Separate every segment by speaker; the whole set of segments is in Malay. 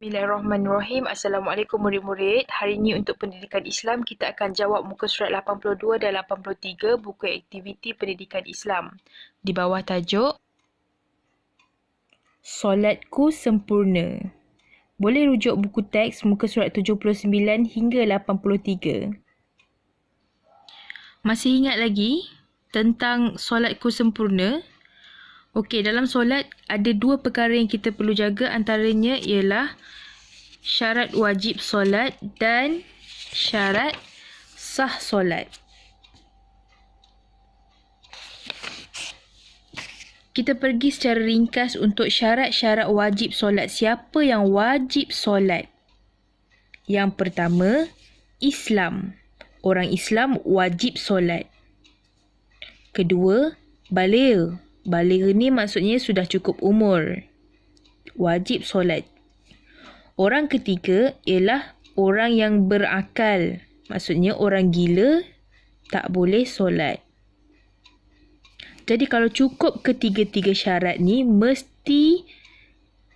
Speaker 1: Bismillahirrahmanirrahim. Assalamualaikum murid-murid. Hari ini untuk pendidikan Islam kita akan jawab muka surat 82 dan 83 buku aktiviti pendidikan Islam. Di bawah tajuk Solatku sempurna. Boleh rujuk buku teks muka surat 79 hingga 83. Masih ingat lagi tentang solatku sempurna? Okey, dalam solat ada dua perkara yang kita perlu jaga, antaranya ialah syarat wajib solat dan syarat sah solat. Kita pergi secara ringkas untuk syarat-syarat wajib solat. Siapa yang wajib solat? Yang pertama, Islam. Orang Islam wajib solat. Kedua, baligh. Baligh ni maksudnya sudah cukup umur. Wajib solat. Orang ketiga ialah orang yang berakal. Maksudnya orang gila tak boleh solat. Jadi kalau cukup ketiga-tiga syarat ni, mesti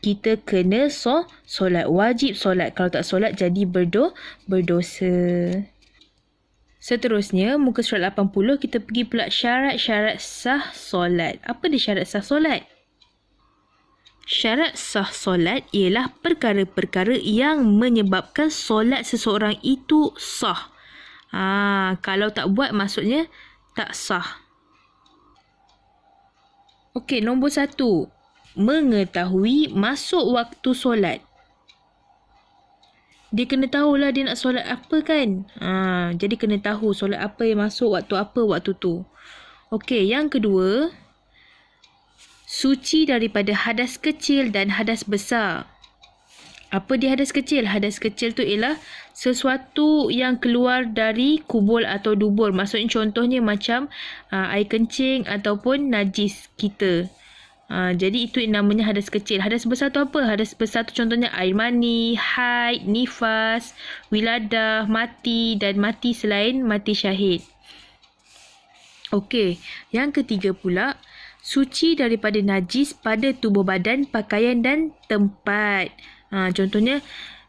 Speaker 1: kita kena solat. Wajib solat. Kalau tak solat jadi berdosa. Seterusnya, muka surat 80, kita pergi pula syarat-syarat sah solat. Apa dia syarat sah solat? Syarat sah solat ialah perkara-perkara yang menyebabkan solat seseorang itu sah. Kalau tak buat maksudnya tak sah. Okey, nombor 1. Mengetahui masuk waktu solat. Dia kena tahulah dia nak solat apa kan. Jadi kena tahu solat apa yang masuk waktu apa waktu tu. Okey, yang kedua, suci daripada hadas kecil dan hadas besar. Apa dia hadas kecil? Hadas kecil tu ialah sesuatu yang keluar dari kubul atau dubur. Maksudnya contohnya macam air kencing ataupun najis kita. Jadi itu namanya hadas kecil. Hadas besar tu apa? Hadas besar tu contohnya air mani, haid, nifas, wiladah, mati dan mati selain mati syahid. Okey, yang ketiga pula, suci daripada najis pada tubuh badan, pakaian dan tempat. Contohnya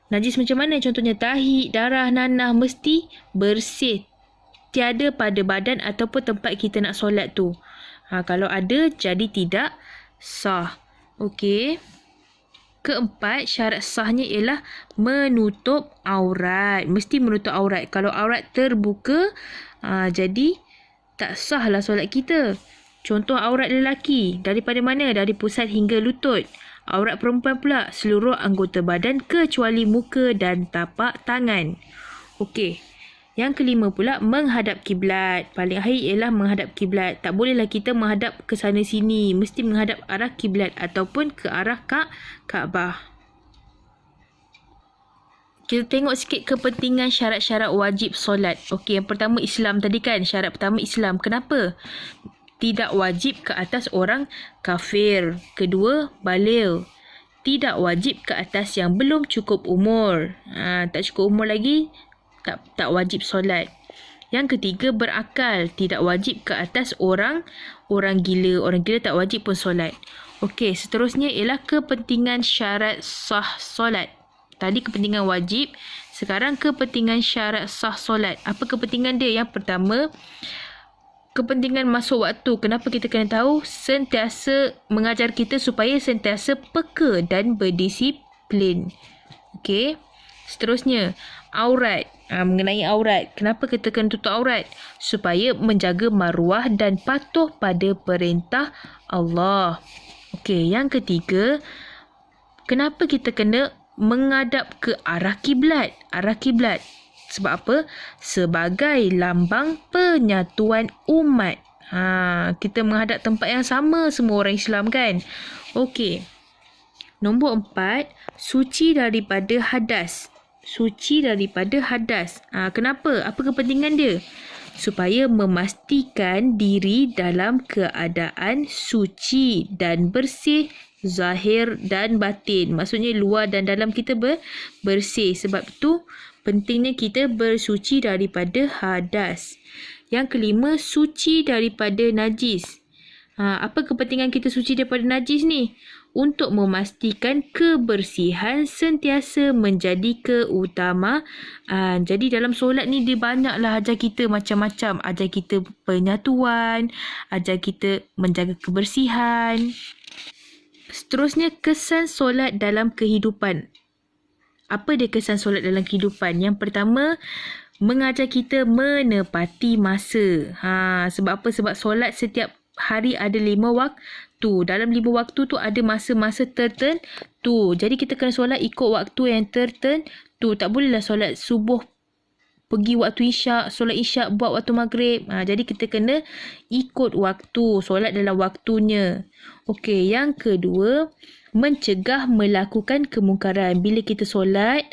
Speaker 1: najis macam mana? Contohnya tahi, darah, nanah mesti bersih. Tiada pada badan ataupun tempat kita nak solat tu. Kalau ada jadi tidak sah. Okey. Keempat, syarat sahnya ialah menutup aurat. Mesti menutup aurat. Kalau aurat terbuka, jadi tak sahlah solat kita. Contoh aurat lelaki. Daripada mana? Dari pusat hingga lutut. Aurat perempuan pula, seluruh anggota badan kecuali muka dan tapak tangan. Okey. Yang kelima pula, menghadap kiblat. Paling akhir ialah menghadap kiblat. Tak bolehlah kita menghadap ke sana sini. Mesti menghadap arah kiblat ataupun ke arah Kaabah. Kita tengok sikit kepentingan syarat-syarat wajib solat. Okey, yang pertama Islam tadi kan. Syarat pertama Islam. Kenapa? Tidak wajib ke atas orang kafir. Kedua, baligh. Tidak wajib ke atas yang belum cukup umur. Tak cukup umur lagi, tak wajib solat. Yang ketiga, berakal. Tidak wajib ke atas orang gila. Orang gila tak wajib pun solat. Okey, seterusnya ialah kepentingan syarat sah solat. Tadi kepentingan wajib, sekarang kepentingan syarat sah solat. Apa kepentingan dia? Yang pertama, kepentingan masuk waktu. Kenapa kita kena tahu? Sentiasa mengajar kita supaya sentiasa peka dan berdisiplin. Okey. Seterusnya, aurat. Mengenai aurat. Kenapa kita kena tutup aurat? Supaya menjaga maruah dan patuh pada perintah Allah. Okey, yang ketiga, kenapa kita kena menghadap ke arah kiblat? Arah kiblat. Sebab apa? Sebagai lambang penyatuan umat. Kita menghadap tempat yang sama semua orang Islam kan? Okey. Nombor 4, suci daripada hadas. Suci daripada hadas. Kenapa? Apa kepentingan dia? Supaya memastikan diri dalam keadaan suci dan bersih, zahir dan batin. Maksudnya luar dan dalam kita bersih. Sebab tu pentingnya kita bersuci daripada hadas. Yang kelima, suci daripada najis. Apa kepentingan kita suci daripada najis ni? untuk memastikan kebersihan sentiasa menjadi keutamaan. Jadi dalam solat ni dia banyaklah ajar kita macam-macam. Ajar kita penyatuan, ajar kita menjaga kebersihan. Seterusnya, kesan solat dalam kehidupan. Apa dia kesan solat dalam kehidupan? Yang pertama, mengajar kita menepati masa. Sebab apa? Sebab solat setiap hari ada 5 waktu. Dalam 5 waktu tu ada masa-masa tertentu. Jadi kita kena solat ikut waktu yang tertentu. Tak bolehlah solat subuh pergi waktu isyak, solat isyak buat waktu maghrib. Jadi kita kena ikut waktu, solat dalam waktunya. Okey, yang kedua, mencegah melakukan kemungkaran. Bila kita solat,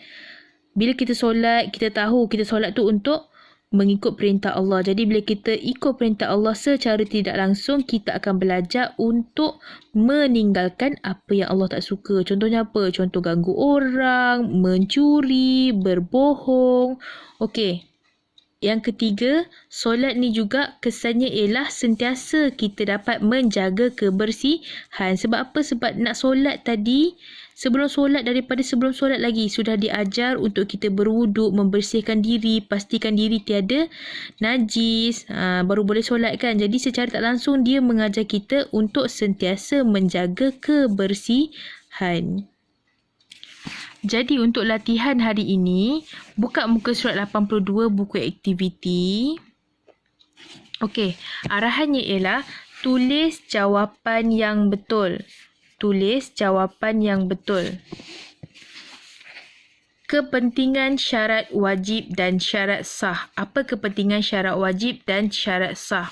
Speaker 1: kita tahu kita solat tu untuk mengikut perintah Allah. Jadi bila kita ikut perintah Allah secara tidak langsung, kita akan belajar untuk meninggalkan apa yang Allah tak suka. Contohnya apa? Contoh ganggu orang, mencuri, berbohong. Okey. Yang ketiga, solat ni juga kesannya ialah sentiasa kita dapat menjaga kebersihan. Sebab apa? Sebab nak solat tadi, sebelum solat lagi sudah diajar untuk kita berwuduk, membersihkan diri, pastikan diri tiada najis, baru boleh solat kan. Jadi secara tak langsung dia mengajar kita untuk sentiasa menjaga kebersihan. Jadi untuk latihan hari ini, buka muka surat 82 buku aktiviti. Okey, arahannya ialah tulis jawapan yang betul. Tulis jawapan yang betul. Kepentingan syarat wajib dan syarat sah. Apa kepentingan syarat wajib dan syarat sah?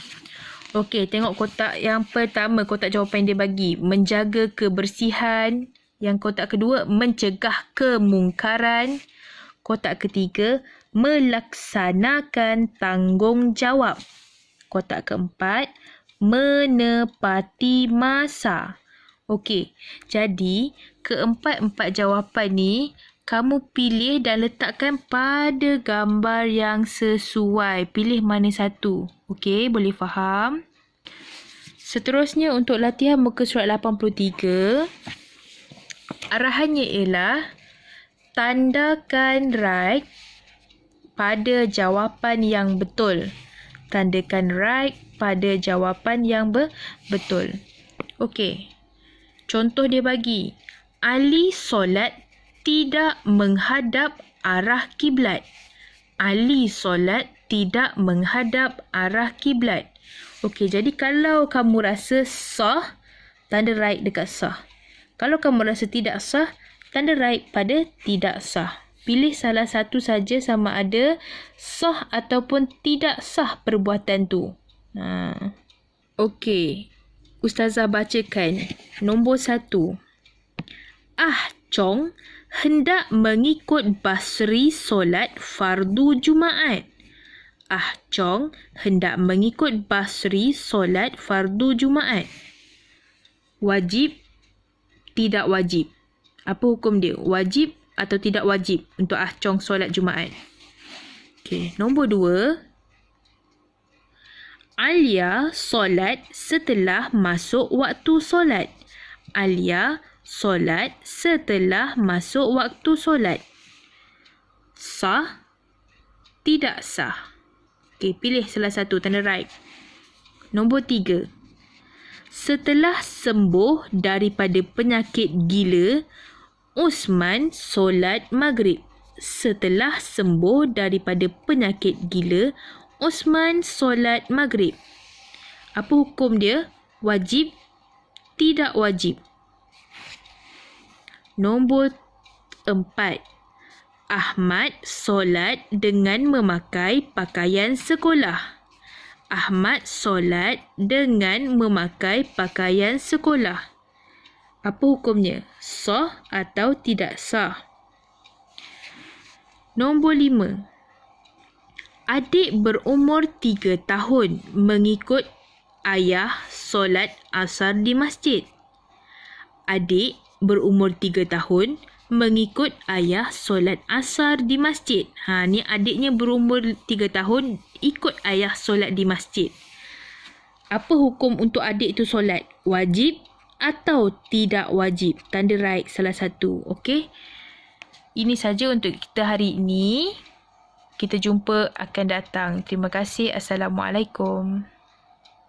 Speaker 1: Okey, tengok kotak yang pertama, kotak jawapan yang dia bagi. Menjaga kebersihan. Yang kotak kedua, mencegah kemungkaran. Kotak ketiga, melaksanakan tanggungjawab. Kotak keempat, menepati masa. Okey, jadi keempat-empat jawapan ni kamu pilih dan letakkan pada gambar yang sesuai. Pilih mana satu. Okey, boleh faham? Seterusnya untuk latihan muka surat 83. Arahannya ialah tandakan right pada jawapan yang betul. Tandakan right pada jawapan yang betul. Okey. Contoh dia bagi. Ali solat tidak menghadap arah kiblat. Ali solat tidak menghadap arah kiblat. Okey, jadi kalau kamu rasa sah, tanda right dekat sah. Kalau kamu rasa tidak sah, tanda right pada tidak sah. Pilih salah satu saja sama ada sah ataupun tidak sah perbuatan tu. Okey. Ustazah bacakan. Nombor 1. Chong hendak mengikut Basri solat fardu Jumaat. Chong hendak mengikut Basri solat fardu Jumaat. Wajib, tidak wajib. Apa hukum dia? Wajib atau tidak wajib untuk Chong solat Jumaat? Okey, nombor 2. Alia solat setelah masuk waktu solat. Alia solat setelah masuk waktu solat. Sah, tidak sah. Okey, pilih salah satu, tanda right. Nombor 3. Setelah sembuh daripada penyakit gila, Usman solat maghrib. Setelah sembuh daripada penyakit gila, Usman solat maghrib. Apa hukum dia? Wajib, tidak wajib. Nombor 4. Ahmad solat dengan memakai pakaian sekolah. Ahmad solat dengan memakai pakaian sekolah. Apa hukumnya? Sah atau tidak sah? Nombor 5. Adik berumur 3 tahun mengikut ayah solat asar di masjid. Adik berumur 3 tahun mengikut ayah solat asar di masjid. Ni adiknya berumur 3 tahun ikut ayah solat di masjid. Apa hukum untuk adik itu solat? Wajib atau tidak wajib. Tanda right salah satu. Okey. Ini saja untuk kita hari ini. Kita jumpa akan datang. Terima kasih. Assalamualaikum.